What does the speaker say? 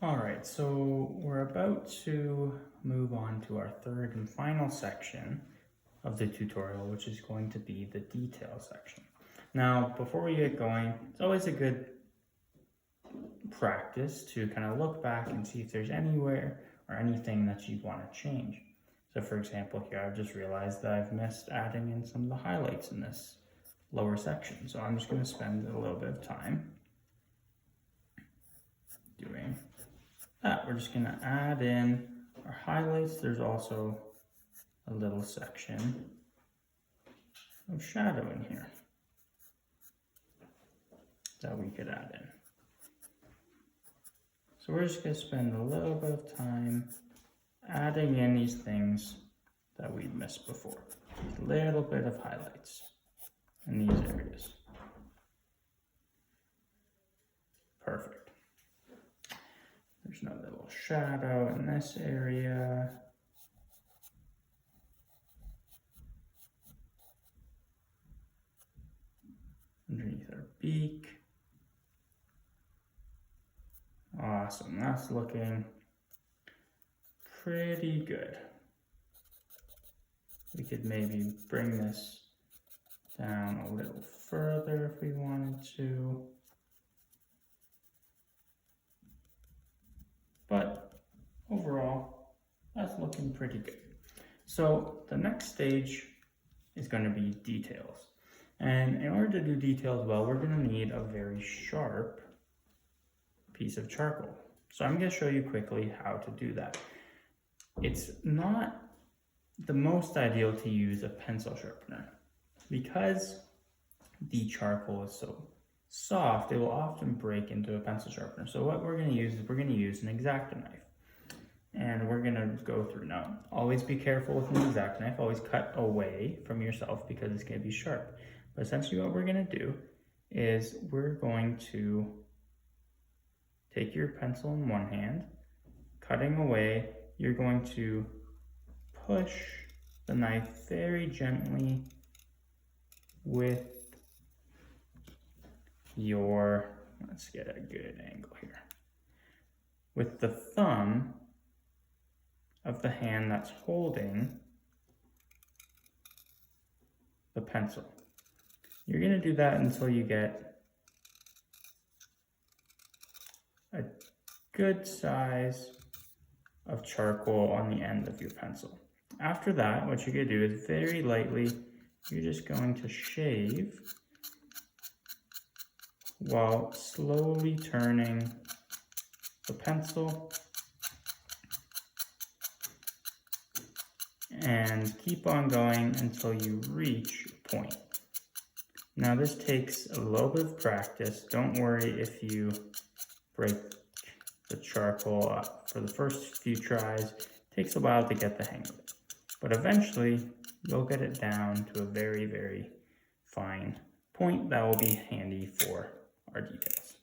All right, so we're about to move on to our third and final section of the tutorial, which is going to be the detail section. Now, before we get going, it's always a good practice to kind of look back and see if there's anywhere or anything that you want to change. So for example, here I've just realized that I've missed adding in some of the highlights in this lower section. So I'm just going to spend a little bit of time doing that. We're just going to add in our highlights. There's also a little section of shadowing here that we could add in. So we're just going to spend a little bit of time adding in these things that we've missed before. A little bit of highlights in these areas. Perfect. There's no little shadow in this area. Underneath our beak. Awesome, that's looking pretty good. We could maybe bring this down a little further if we wanted to. But overall, that's looking pretty good. So the next stage is going to be details. And in order to do details well, we're going to need a very sharp piece of charcoal. So I'm going to show you quickly how to do that. It's not the most ideal to use a pencil sharpener because the charcoal is so soft, it will often break into a pencil sharpener. So what we're going to use is we're going to use an X-Acto knife. And we're going to go through. Now, always be careful with an X-Acto knife. Always cut away from yourself because it's going to be sharp. But essentially what we're going to do is we're going to take your pencil in one hand, cutting away, you're going to push the knife very gently with your, let's get a good angle here, with the thumb of the hand that's holding the pencil. You're going to do that until you get a good size of charcoal on the end of your pencil. After that, what you're going to do is very lightly, you're just going to shave while slowly turning the pencil and keep on going until you reach a point. Now this takes a little bit of practice. Don't worry if you break the charcoal up. For the first few tries, it takes a while to get the hang of it. But eventually, you'll get it down to a very, very fine point that will be handy for our details.